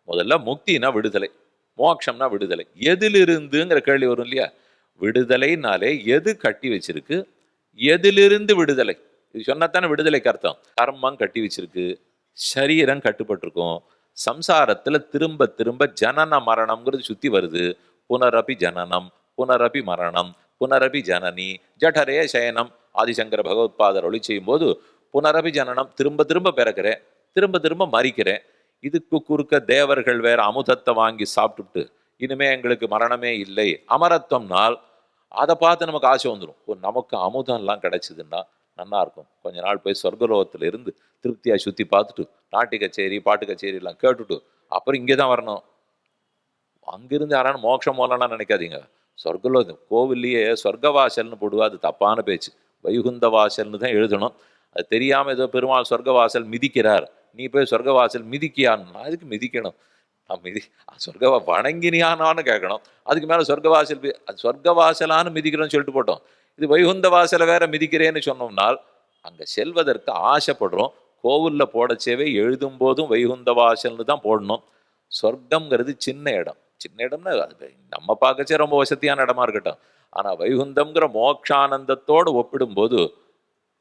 முதல்ல முக்தினா விடுதலை, மோட்சம்னா விடுதலை. எதிலிருந்துங்கிற கேள்வி வரும் இல்லையா? விடுதலைனாலே எது கட்டி வச்சிருக்கு, எதிலிருந்து விடுதலை? இது சொன்னாத்தானே விடுதலைக்கு அர்த்தம். கர்மம் கட்டி வச்சிருக்கு, சரீரம் கட்டுப்பட்டிருக்கும். சம்சாரத்துல திரும்ப திரும்ப ஜனன மரணம்ங்கிறது சுத்தி வருது. புனரபி ஜனனம், புனரபி மரணம், புனரபி ஜனனி ஜடரே சயனம். ஆதிசங்கர பகவத்பாதர் ஒளி செய்யும் போது புனரபி ஜனனம், திரும்ப திரும்ப பிறக்கிறேன், திரும்ப திரும்ப மறிக்கிறேன். இதுக்கு குறுக்க தேவர்கள் வேற அமுதத்தை வாங்கி சாப்பிட்டுட்டு இனிமே எங்களுக்கு மரணமே இல்லை அமரத்துவம்னால் அதை பார்த்து நமக்கு ஆசை வந்துடும். நமக்கு அமுதம்லாம் கிடைச்சதுன்னா நல்லா இருக்கும், கொஞ்ச நாள் போய் சொர்க்கலோகத்துல இருந்து திருப்தியா சுத்தி பார்த்துட்டு நாட்டு கச்சேரி பாட்டு கச்சேரி எல்லாம் கேட்டுட்டு அப்புறம் இங்கே தான் வரணும். அங்கிருந்து யாரான மோட்சம் போகலாம்னா நினைக்காதீங்க. சொர்க்கலோகம் கோவில்லையே சொர்க்கவாசல்னு போடுவா, அது தப்பான பேச்சு. வைகுந்த வாசல்னு தான் எழுதணும். அது தெரியாம ஏதோ பெருமாள் சொர்க்கவாசல் மிதிக்கிறார், நீ போய் சொர்க்கவாசல் மிதிக்கியான்னு. அதுக்கு மிதிக்கணும், நான் சொர்க்க வணங்கினியானான்னு கேட்கணும். அதுக்கு மேல சொர்க்கவாசல் அது சொர்க்கவாசலான்னு மிதிக்கிறோம்னு சொல்லிட்டு போட்டோம். இது வைகுந்த வாசலை வேற மிதிக்கிறேன்னு சொன்னோம்னால் அங்க செல்வதற்கு ஆசைப்படுறோம். கோவில்ல போடச்சேவே எழுதும் போதும் வைகுந்த வாசல்னு தான் போடணும். சொர்க்கம்ங்கிறது சின்ன இடம். சின்ன இடம்னா அது நம்ம பார்க்கச்சே ரொம்ப வசதியான இடமா இருக்கட்டும். ஆனா வைகுந்தம்ங்கிற மோட்சானந்தத்தோடு ஒப்பிடும்போது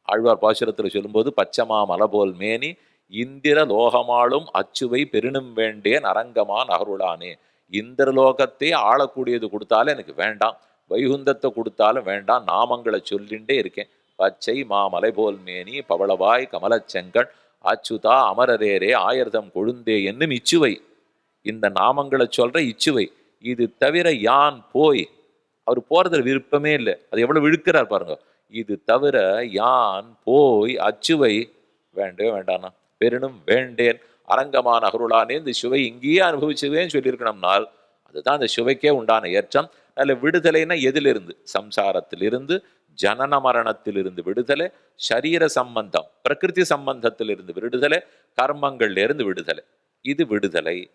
ஆழ்வார் பாசுரத்தில் சொல்லும்போது பச்சமா மலபோல் மேனி இந்திர லோகமாளும் அச்சுவை பெருணும் வேண்டேன் அரங்கமான் அருளானே. இந்திரலோகத்தை ஆளக்கூடியது கொடுத்தாலும் எனக்கு வேண்டாம், வைகுந்தத்தை கொடுத்தாலும் வேண்டாம், நாமங்களை சொல்லிண்டே இருக்கேன். பச்சை மாமலை போல் மேனி பவளவாய் கமலச்செங்கண் அச்சுதா அமரரேரே ஆயிரதம் கொழுந்தே என்னும் இச்சுவை. இந்த நாமங்களை சொல்ற இச்சுவை. இது தவிர யான் போய், அவர் போறதுல விருப்பமே இல்லை, அது எவ்வளவு இழுக்கிறார் பாருங்க. இது தவிர யான் போய் அச்சுவை வேண்டவே வேண்டானா பெருணும் வேண்டேன் அரங்கமான அருளானே. இந்த சுவை இங்கேயே அனுபவிச்சுவேன்னு சொல்லியிருக்கணும்னால் அதுதான் அந்த சுவைக்கே உண்டான ஏற்றம். நல்ல விடுதலைன்னா எதிலிருந்து? சம்சாரத்திலிருந்து, ஜனன மரணத்திலிருந்து விடுதலை, சரீர சம்பந்தம் பிரகிருதி சம்பந்தத்திலிருந்து விடுதலை, கர்மங்கள்ல இருந்து விடுதலை. இது விடுதலை.